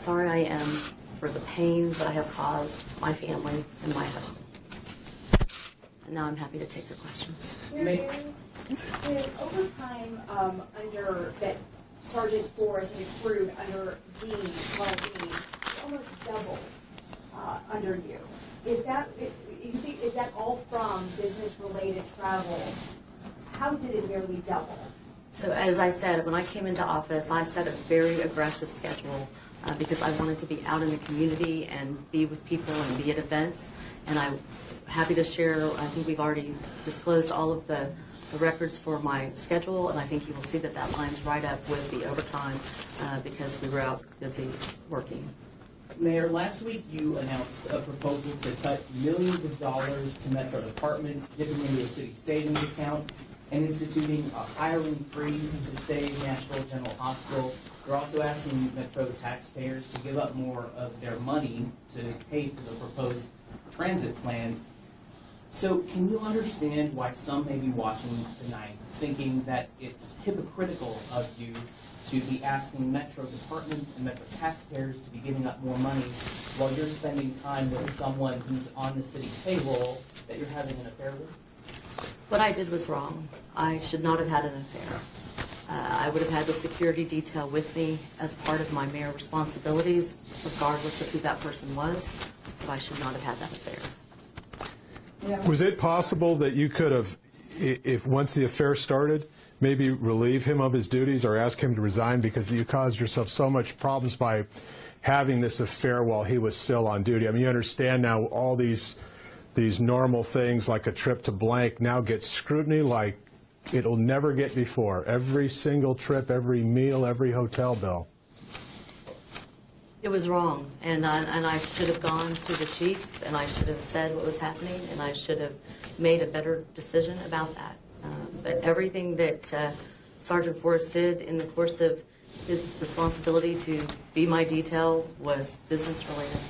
sorry I am for the pain that I have caused my family and my husband. And now I'm happy to take your questions. With overtime under that Sergeant Forrest and accrued under Dean, almost double under you. Is that all from business-related travel? How did it nearly double? So as I said, when I came into office, I set a very aggressive schedule because I wanted to be out in the community and be with people and be at events. And I'm happy to share, I think we've already disclosed all of the records for my schedule, and I think you will see that that lines right up with the overtime because we were out busy working. Mayor, last week you announced a proposal to cut millions of dollars to Metro departments, dipping into a city savings account, and instituting a hiring freeze to save Nashville General Hospital. You're also asking Metro taxpayers to give up more of their money to pay for the proposed transit plan. So can you understand why some may be watching tonight thinking that it's hypocritical of you to be asking Metro departments and Metro taxpayers to be giving up more money while you're spending time with someone who's on the city payroll that you're having an affair with? What I did was wrong. I should not have had an affair. I would have had the security detail with me as part of my mayor responsibilities, regardless of who that person was, but I should not have had that affair. Was it possible that you could have, if once the affair started, maybe relieve him of his duties or ask him to resign because you caused yourself so much problems by having this affair while he was still on duty? I mean, you understand now all these normal things like a trip to blank now get scrutiny like it'll never get before. Every single trip, every meal, every hotel bill. It was wrong, and I should have gone to the chief, and I should have said what was happening, and I should have made a better decision about that. But everything that Sergeant Forrest did in the course of his responsibility to be my detail was business-related.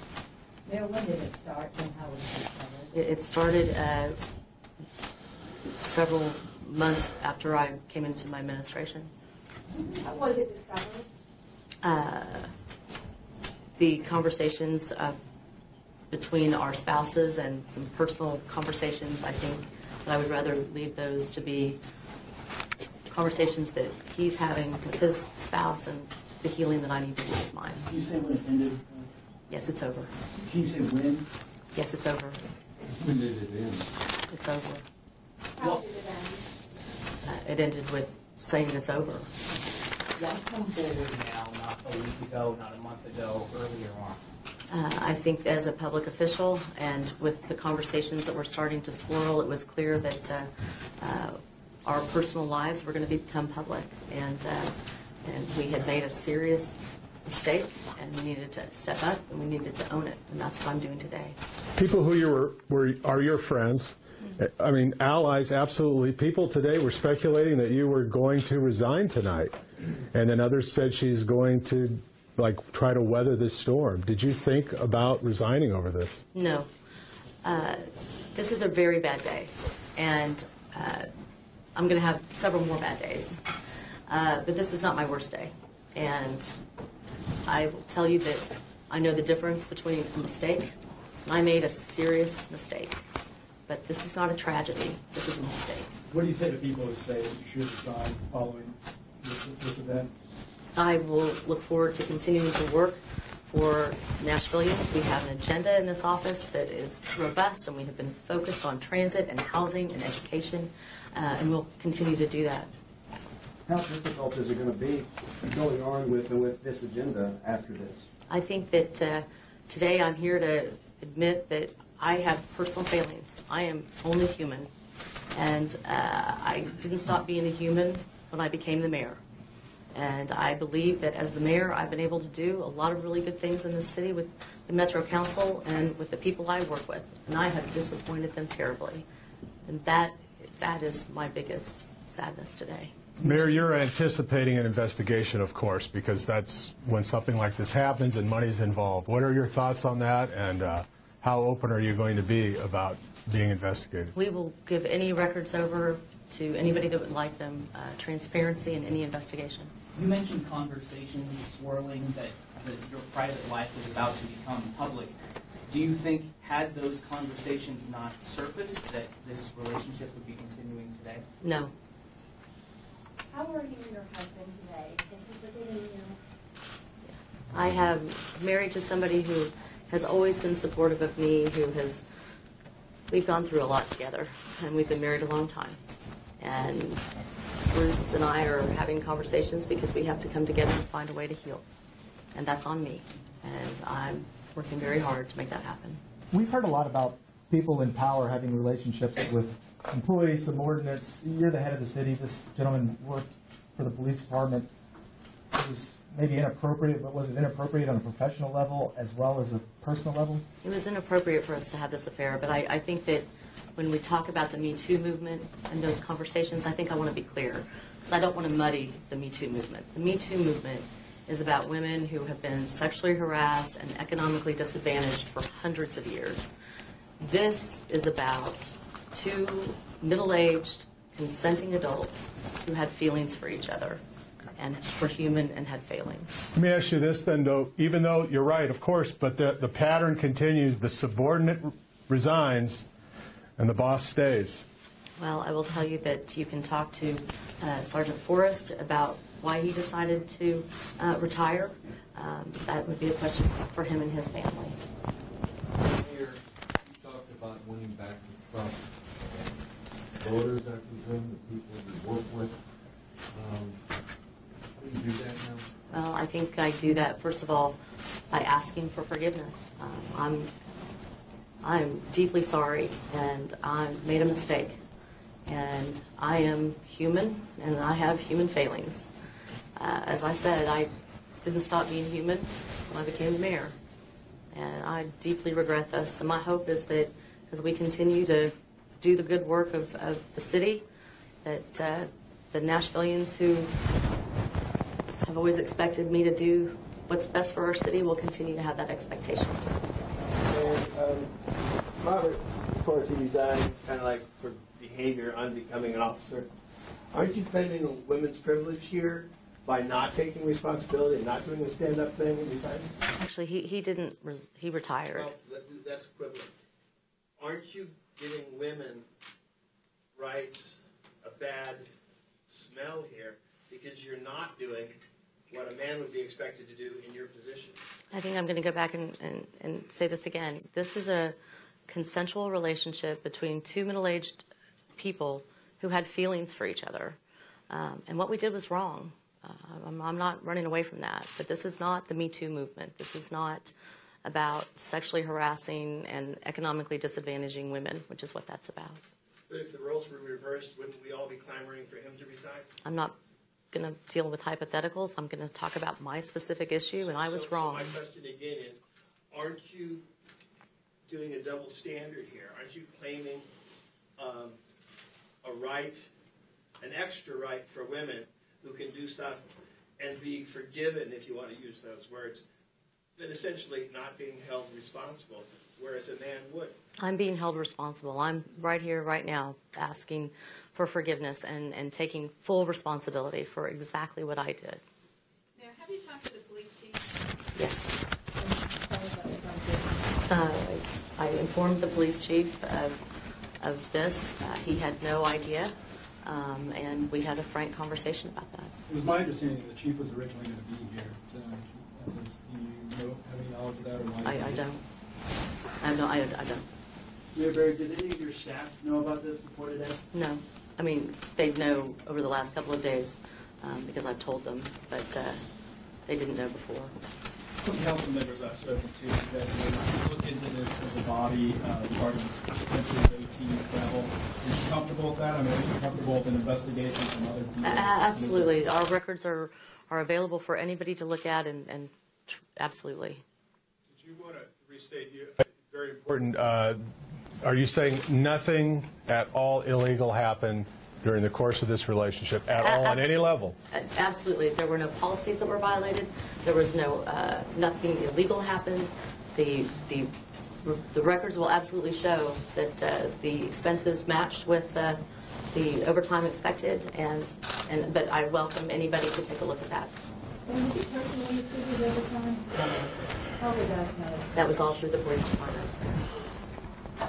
Mayor, when did it start and how was it started? It started several months after I came into my administration. How was it discovered? The conversations between our spouses and some personal conversations, I think that I would rather leave those to be conversations that he's having with his spouse and the healing that I need to do with mine. Can you say when it ended? Yes, it's over. Can you say when? Yes, it's over. When did it end? It's over. How did it end? It ended with saying it's over. Why come forward now, not a week ago, not a month ago, earlier on? I think as a public official and with the conversations that were starting to swirl, it was clear that our personal lives were going to become public, and we had made a serious mistake, and we needed to step up, and we needed to own it, and that's what I'm doing today. People who are your friends, I mean, allies, absolutely. People today were speculating that you were going to resign tonight, and then others said she's going to, like, try to weather this storm. Did you think about resigning over this? No. This is a very bad day, and I'm going to have several more bad days. But this is not my worst day, and I will tell you that I know the difference between a mistake, and I made a serious mistake. But this is not a tragedy. This is a mistake. What do you say to people who say that you should resign following this event? I will look forward to continuing to work for Nashvillians. We have an agenda in this office that is robust, and we have been focused on transit and housing and education, and we'll continue to do that. How difficult is it going to be going on with this agenda after this? I think that today I'm here to admit that I have personal failings. I am only human, and I didn't stop being a human when I became the mayor. And I believe that as the mayor, I've been able to do a lot of really good things in this city with the Metro Council and with the people I work with, and I have disappointed them terribly. And that is my biggest sadness today. Mayor, you're anticipating an investigation, of course, because that's when something like this happens and money's involved. What are your thoughts on that, and how open are you going to be about being investigated? We will give any records over to anybody that would like them, transparency in any investigation. You mentioned conversations swirling that your private life was about to become public. Do you think, had those conversations not surfaced, that this relationship would be continuing today? No. How are you and your husband today? Is he forgiving you? I am married to somebody who has always been supportive of me, we've gone through a lot together, and we've been married a long time. And Bruce and I are having conversations because we have to come together and find a way to heal. And that's on me. And I'm working very hard to make that happen. We've heard a lot about people in power having relationships with employees, subordinates. You're the head of the city. This gentleman worked for the police department. It was maybe inappropriate, but was it inappropriate on a professional level as well as a personal level? It was inappropriate for us to have this affair, but I think that when we talk about the Me Too movement and those conversations, I think I want to be clear, because I don't want to muddy the Me Too movement. The Me Too movement is about women who have been sexually harassed and economically disadvantaged for hundreds of years. This is about two middle-aged, consenting adults who had feelings for each other and were human and had failings. Let me ask you this then, though. Even though you're right, of course, but the pattern continues. The subordinate resigns and the boss stays. Well, I will tell you that you can talk to Sergeant Forrest about why he decided to retire. That would be a question for him and his family. Mayor, you talked about winning back the trust voters, I presume, the people you work with. How do you do that now? Well, I think I do that, first of all, by asking for forgiveness. I'm deeply sorry, and I made a mistake. And I am human, and I have human failings. As I said, I didn't stop being human when I became the mayor. And I deeply regret this. And my hope is that as we continue to do the good work of the city, that the Nashvillians who have always expected me to do what's best for our city will continue to have that expectation. And Robert, of course, he resigned kind of like for behavior unbecoming an officer. Aren't you claiming a women's privilege here by not taking responsibility and not doing a stand-up thing and resigning? Actually, he didn't. He retired. Well, that's equivalent. Aren't you giving women rights a bad smell here because you're not doing what a man would be expected to do in your position? I think I'm going to go back and say this again. This is a consensual relationship between two middle-aged people who had feelings for each other. And what we did was wrong. I'm not running away from that. But this is not the Me Too movement. This is not about sexually harassing and economically disadvantaging women, which is what that's about. But if the roles were reversed, wouldn't we all be clamoring for him to resign? I'm not going to deal with hypotheticals. I'm going to talk about my specific issue, and I was wrong. So my question again is, aren't you doing a double standard here? Aren't you claiming a right, an extra right for women who can do stuff and be forgiven, if you want to use those words, but essentially not being held responsible, whereas a man would? I'm being held responsible. I'm right here, right now, asking for forgiveness and taking full responsibility for exactly what I did. Mayor, have you talked to the police chief? Yes. I informed the police chief of this. He had no idea, and we had a frank conversation about that. It was my understanding the chief was originally going to be here. Do you have any knowledge of that, or why? I don't. I don't. Mayor Barry, did any of your staff know about this before today? No. I mean, they'd know over the last couple of days because I've told them, but they didn't know before. Some council members I've spoken to that may look into this as a body regarding suspension of 18 travel. Are you comfortable with that? I mean, are you comfortable with an investigation from other people? Absolutely. Our records are available for anybody to look at, and absolutely. Did you want to restate? Very important. Are you saying nothing at all illegal happened during the course of this relationship at all on any level? Absolutely. There were no policies that were violated. There was nothing illegal happened. The The records will absolutely show that the expenses matched with the overtime expected, but I welcome anybody to take a look at that. And did you personally figure overtime? How was that? That was all through the police department.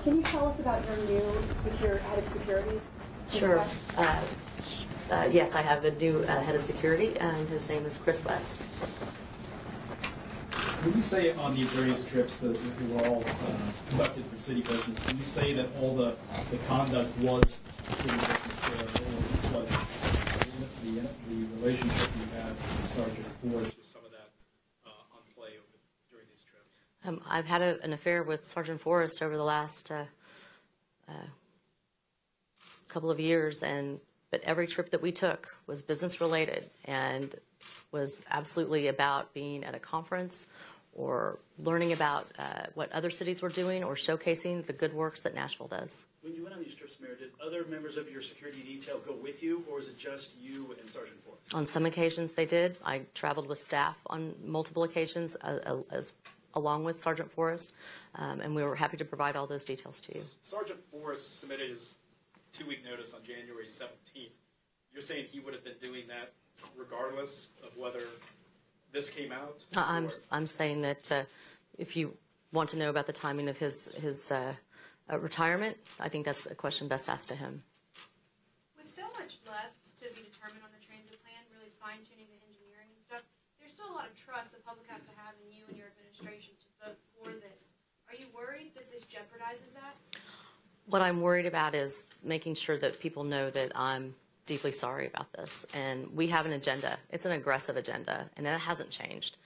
Can you tell us about your new head of security? Sure. Yes, I have a new head of security, and his name is Chris West. When you say on these various trips that were all conducted for city business, can you say that all the conduct was city business there, or was the relationship you had with Sergeant Forrest, was some of that on play during these trips? I've had an affair with Sergeant Forrest over the last couple of years, but every trip that we took was business related and was absolutely about being at a conference or learning about what other cities were doing or showcasing the good works that Nashville does. When you went on these trips, Mayor, did other members of your security detail go with you, or was it just you and Sergeant Forrest? On some occasions they did. I traveled with staff on multiple occasions along with Sergeant Forrest, and we were happy to provide all those details to you. Sergeant Forrest submitted his 2-week notice on January 17th. You're saying he would have been doing that regardless of whether this came out? I'm saying that if you want to know about the timing of his retirement, I think that's a question best asked to him. With so much left to be determined on the transit plan, really fine-tuning the engineering and stuff, there's still a lot of trust the public has to have in you and your administration to vote for this. Are you worried that this jeopardizes that? What I'm worried about is making sure that people know that I'm deeply sorry about this. And we have an agenda. It's an aggressive agenda, and that hasn't changed.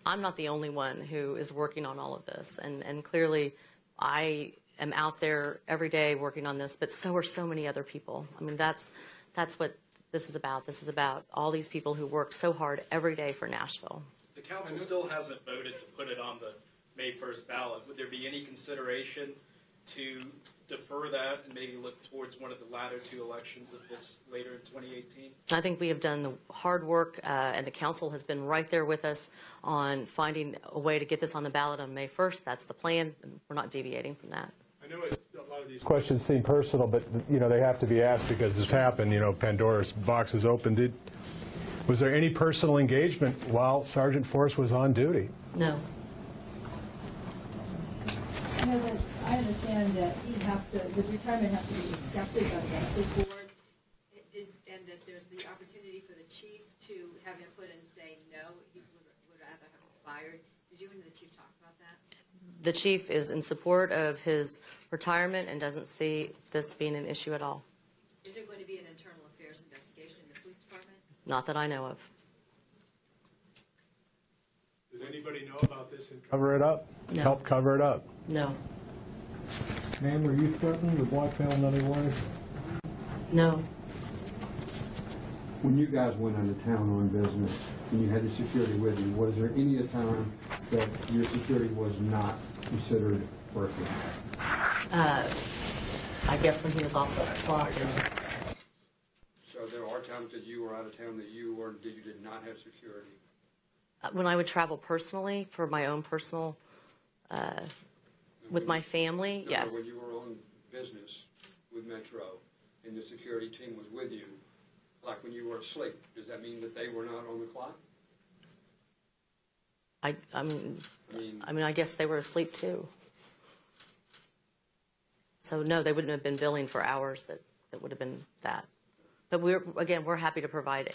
I'm not the only one who is working on all of this. And clearly, I am out there every day working on this, but so are so many other people. I mean, that's what this is about. This is about all these people who work so hard every day for Nashville. The council still hasn't voted to put it on the May 1st ballot. Would there be any consideration to defer that and maybe look towards one of the latter two elections of this later in 2018? I think we have done the hard work, and the council has been right there with us on finding a way to get this on the ballot on May 1st. That's the plan, and we're not deviating from that. I know a lot of these Questions seem personal, but they have to be asked because this happened. Pandora's box is opened. Was there any personal engagement while Sergeant Forrest was on duty? No. I understand that his retirement has to be accepted by the Nashville board. And that there's the opportunity for the chief to have input and say no, he would rather have him fired. Did you and the chief talk about that? The chief is in support of his retirement and doesn't see this being an issue at all. Is there going to be an internal affairs investigation in the police department? Not that I know of. Did anybody know about this and cover it up? No. Help cover it up? No. Ma'am, were you threatened or blackmailed in any way? No. When you guys went into town on business and you had the security with you, was there any time that your security was not considered working? I guess when he was off the clock. So there are times that you were out of town that you did not have security? When I would travel personally for my own personal, with my family, No, yes. when you were on business with Metro and the security team was with you, like when you were asleep, does that mean that they were not on the clock? I mean, I guess they were asleep too. So no, they wouldn't have been billing for hours that would have been that. But we're happy to provide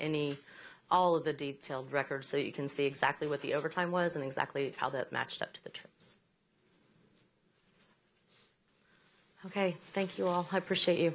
all of the detailed records so you can see exactly what the overtime was and exactly how that matched up to the trips. Okay, thank you all. I appreciate you.